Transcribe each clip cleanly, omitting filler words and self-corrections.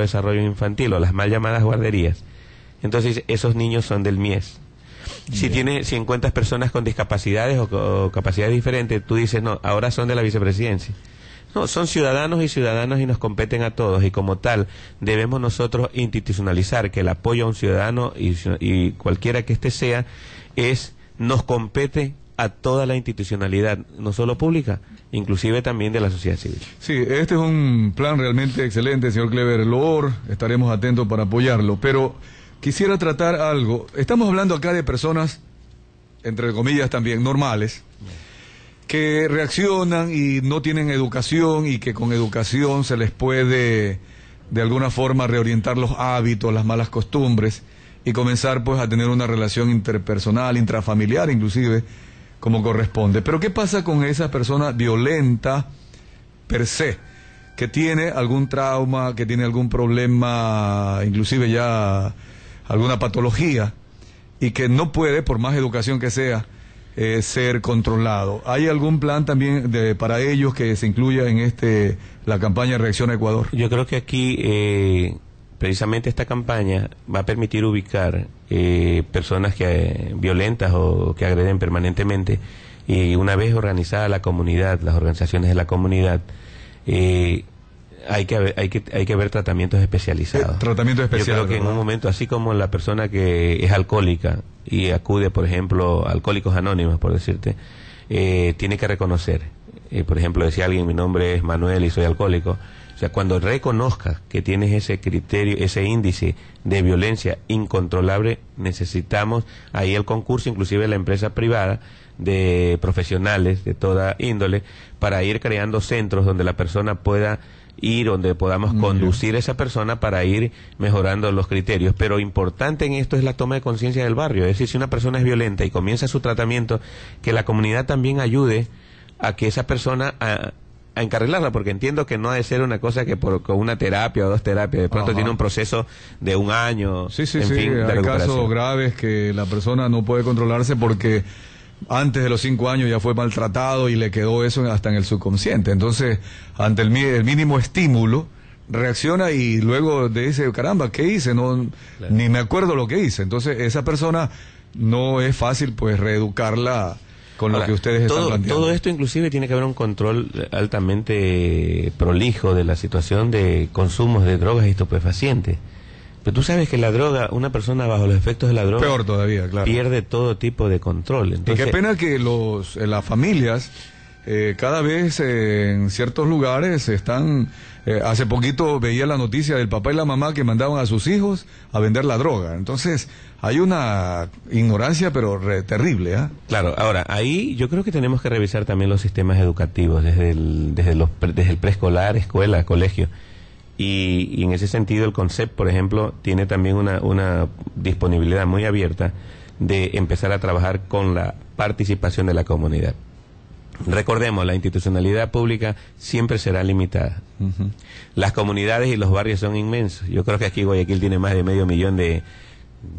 desarrollo infantil o las mal llamadas guarderías, entonces esos niños son del MIES. Si encuentras personas con discapacidades o capacidades diferentes, tú dices, no, ahora son de la vicepresidencia. No, son ciudadanos y nos competen a todos, y como tal debemos nosotros institucionalizar que el apoyo a un ciudadano y cualquiera que éste sea, nos compete a toda la institucionalidad, no solo pública, inclusive también de la sociedad civil. Sí, este es un plan realmente excelente, señor Clever Loor, estaremos atentos para apoyarlo, pero quisiera tratar algo. Estamos hablando acá de personas, entre comillas también, normales, que reaccionan y no tienen educación, y que con educación se les puede de alguna forma reorientar los hábitos, las malas costumbres, y comenzar pues a tener una relación interpersonal, intrafamiliar inclusive, como corresponde. Pero ¿qué pasa con esa persona violenta per se, que tiene algún trauma, que tiene algún problema, inclusive ya alguna patología, y que no puede, por más educación que sea, ser controlado? ¿Hay algún plan también para ellos que se incluya en la campaña Reacciona Ecuador? Yo creo que aquí precisamente esta campaña va a permitir ubicar personas violentas o que agreden permanentemente, y una vez organizada la comunidad, las organizaciones de la comunidad, hay que ver tratamientos especializados. Tratamientos especializados. Yo creo que en un momento, así como la persona que es alcohólica y acude, por ejemplo, a Alcohólicos Anónimos, por decirte, tiene que reconocer, por ejemplo, decía alguien, mi nombre es Manuel y soy alcohólico. O sea, cuando reconozcas que tienes ese criterio, ese índice de violencia incontrolable, necesitamos ahí el concurso, inclusive la empresa privada, de profesionales de toda índole, para ir creando centros donde la persona pueda ir, donde podamos conducir a esa persona para ir mejorando los criterios. Pero importante en esto es la toma de conciencia del barrio. Es decir, si una persona es violenta y comienza su tratamiento, que la comunidad también ayude a que esa persona a encarrilarla, porque entiendo que no ha de ser una cosa que con una terapia o dos terapias, de pronto tiene un proceso de un año. Sí, hay casos graves que la persona no puede controlarse porque antes de los 5 años ya fue maltratado y le quedó eso hasta en el subconsciente. Entonces, ante el mínimo estímulo, reacciona y luego dice, caramba, ¿qué hice? Ni me acuerdo lo que hice. Entonces, esa persona no es fácil pues reeducarla con lo que ustedes están planteando. Todo esto inclusive tiene que haber un control altamente prolijo de la situación de consumos de drogas y estupefacientes. Pero tú sabes que la droga, una persona bajo los efectos de la droga, peor todavía, claro, pierde todo tipo de control. Entonces, y qué pena que las familias cada vez en ciertos lugares están... hace poquito veía la noticia del papá y la mamá que mandaban a sus hijos a vender la droga. Entonces hay una ignorancia pero terrible, ¿eh? Claro, ahora ahí yo creo que tenemos que revisar también los sistemas educativos desde el preescolar, escuela, colegio. Y en ese sentido el CONCEP, por ejemplo, tiene también una disponibilidad muy abierta de empezar a trabajar con la participación de la comunidad. Recordemos, la institucionalidad pública siempre será limitada. Las comunidades y los barrios son inmensos. Yo creo que aquí Guayaquil tiene más de 500.000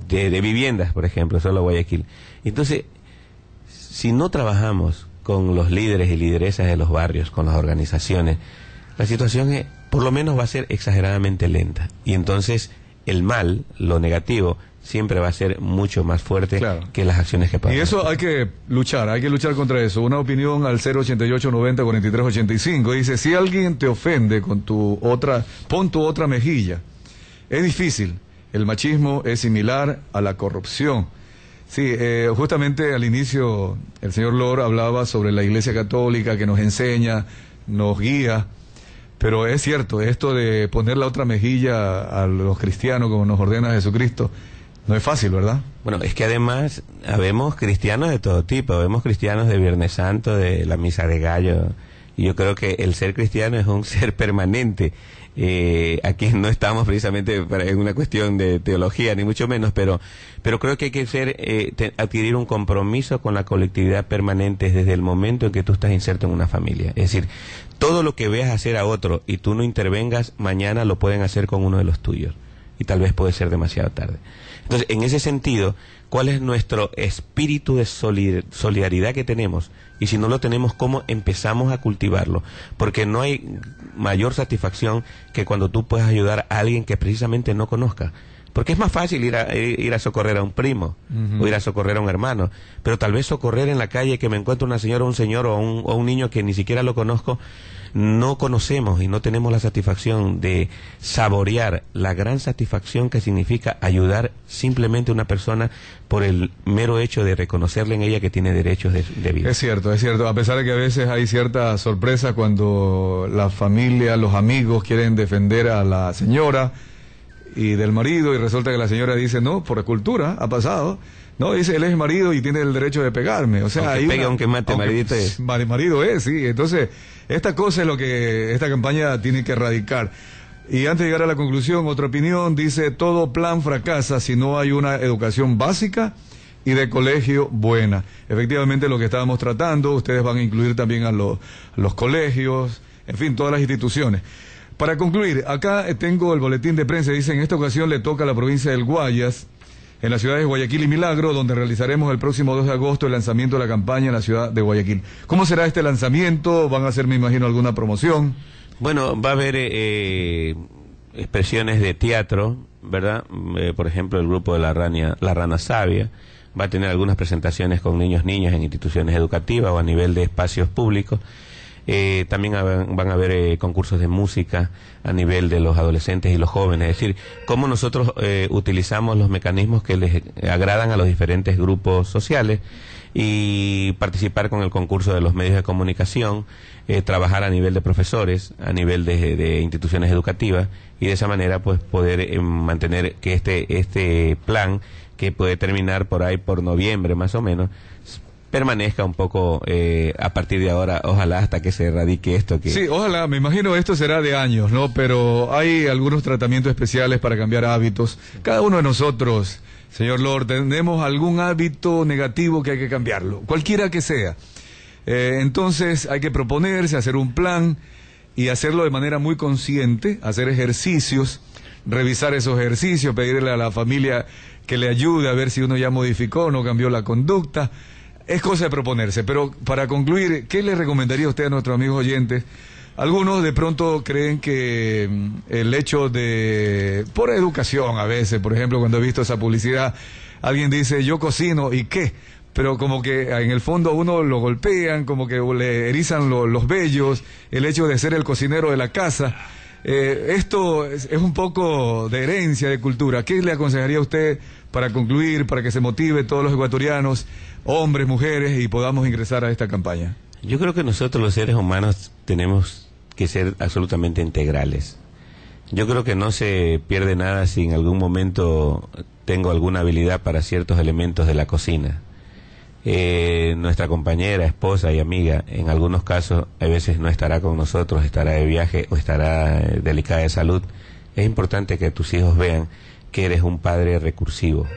de viviendas, por ejemplo, solo Guayaquil. Entonces, si no trabajamos con los líderes y lideresas de los barrios, con las organizaciones, la situación por lo menos va a ser exageradamente lenta. Y entonces el mal, lo negativo, siempre va a ser mucho más fuerte, claro, que las acciones que podemos. Y eso hay que luchar contra eso. Una opinión al 088-90-43-85. Dice, si alguien te ofende pon tu otra mejilla. Es difícil. El machismo es similar a la corrupción. Sí, justamente al inicio el señor Loor hablaba sobre la Iglesia Católica que nos enseña, nos guía. Pero es cierto, esto de poner la otra mejilla a los cristianos como nos ordena Jesucristo, no es fácil, ¿verdad? Bueno, es que además habemos cristianos de todo tipo, habemos cristianos de Viernes Santo, de la Misa de Gallo, y yo creo que el ser cristiano es un ser permanente. Aquí no estamos precisamente en una cuestión de teología, ni mucho menos, pero creo que hay que adquirir un compromiso con la colectividad permanente desde el momento en que tú estás inserto en una familia. Es decir, todo lo que veas hacer a otro y tú no intervengas, mañana lo pueden hacer con uno de los tuyos. y tal vez puede ser demasiado tarde. Entonces, en ese sentido, ¿cuál es nuestro espíritu de solidaridad que tenemos? Y si no lo tenemos, ¿cómo empezamos a cultivarlo? Porque no hay mayor satisfacción que cuando tú puedes ayudar a alguien que precisamente no conozca. Porque es más fácil ir a socorrer a un primo, o ir a socorrer a un hermano, pero tal vez socorrer en la calle, que me encuentre una señora o un señor o un niño que ni siquiera lo conozco, no conocemos y no tenemos la satisfacción de saborear la gran satisfacción que significa ayudar simplemente a una persona por el mero hecho de reconocerle en ella que tiene derechos de vida. Es cierto, a pesar de que a veces hay cierta sorpresa cuando la familia, los amigos quieren defender a la señora y del marido, y resulta que la señora dice, no, por cultura, ha pasado, no, dice, él es marido y tiene el derecho de pegarme, o sea, aunque pegue, aunque mate, maridito es. Marido es, sí, entonces, esta cosa es lo que esta campaña tiene que erradicar. Y antes de llegar a la conclusión, otra opinión, dice, todo plan fracasa si no hay una educación básica y de colegio buena. Efectivamente, lo que estábamos tratando, ustedes van a incluir también a los colegios, en fin, todas las instituciones. Para concluir, acá tengo el boletín de prensa, dice, en esta ocasión le toca a la provincia del Guayas, en las ciudades de Guayaquil y Milagro, donde realizaremos el próximo 2 de agosto el lanzamiento de la campaña en la ciudad de Guayaquil. ¿Cómo será este lanzamiento? ¿Van a hacer, me imagino, alguna promoción? Bueno, va a haber expresiones de teatro, ¿verdad? Por ejemplo, el grupo de La Rana Sabia va a tener algunas presentaciones con niños en instituciones educativas o a nivel de espacios públicos. También van a haber concursos de música a nivel de los adolescentes y los jóvenes, es decir, cómo nosotros utilizamos los mecanismos que les agradan a los diferentes grupos sociales, y participar con el concurso de los medios de comunicación, trabajar a nivel de profesores, a nivel de instituciones educativas, y de esa manera pues poder mantener que este plan, que puede terminar por ahí por noviembre más o menos, permanezca un poco a partir de ahora, ojalá hasta que se erradique esto. Sí, ojalá, me imagino esto será de años, ¿no? Pero hay algunos tratamientos especiales para cambiar hábitos. Cada uno de nosotros, señor Lord, tenemos algún hábito negativo que hay que cambiarlo, cualquiera que sea. Entonces hay que proponerse, hacer un plan y hacerlo de manera muy consciente, hacer ejercicios, revisar esos ejercicios, pedirle a la familia que le ayude a ver si uno ya modificó o no cambió la conducta. Es cosa de proponerse, pero para concluir, ¿qué le recomendaría usted a nuestros amigos oyentes? Algunos de pronto creen que el hecho de, por educación a veces, por ejemplo, cuando he visto esa publicidad, alguien dice, yo cocino, ¿y qué? Pero como que en el fondo a uno lo golpean, como que le erizan los vellos, el hecho de ser el cocinero de la casa. Esto es un poco de herencia, de cultura. ¿Qué le aconsejaría a usted para concluir, para que se motive todos los ecuatorianos, hombres, mujeres, y podamos ingresar a esta campaña? Yo creo que nosotros los seres humanos tenemos que ser absolutamente integrales. Yo creo que no se pierde nada si en algún momento tengo alguna habilidad para ciertos elementos de la cocina. Nuestra compañera, esposa y amiga, en algunos casos, a veces no estará con nosotros, estará de viaje o estará delicada de salud. Es importante que tus hijos vean que eres un padre recursivo,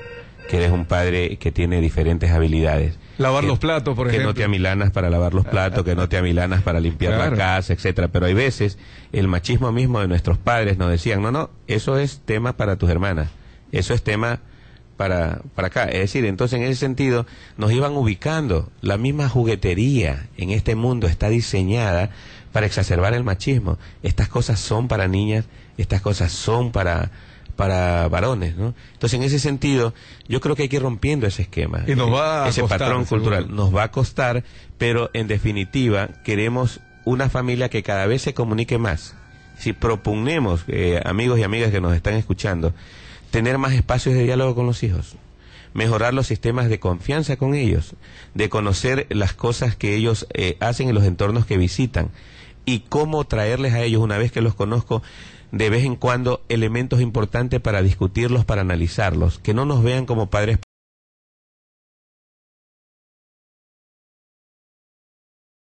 que eres un padre que tiene diferentes habilidades. Lavar los platos, por ejemplo. Que no te amilanas para lavar los platos, que no te amilanas para limpiar la casa, etcétera. Pero hay veces, el machismo mismo de nuestros padres nos decían, no, eso es tema para tus hermanas, eso es tema para acá. Es decir, entonces en ese sentido nos iban ubicando. La misma juguetería en este mundo está diseñada para exacerbar el machismo. Estas cosas son para niñas, estas cosas son para varones, ¿no? Entonces en ese sentido yo creo que hay que ir rompiendo ese esquema, y nos va a ese costar, patrón cultural. seguro. Nos va a costar, pero en definitiva queremos una familia que cada vez se comunique más. Si proponemos, amigos y amigas que nos están escuchando, tener más espacios de diálogo con los hijos, mejorar los sistemas de confianza con ellos, de conocer las cosas que ellos hacen en los entornos que visitan, y cómo traerles a ellos, una vez que los conozco, de vez en cuando elementos importantes para discutirlos, para analizarlos, que no nos vean como padres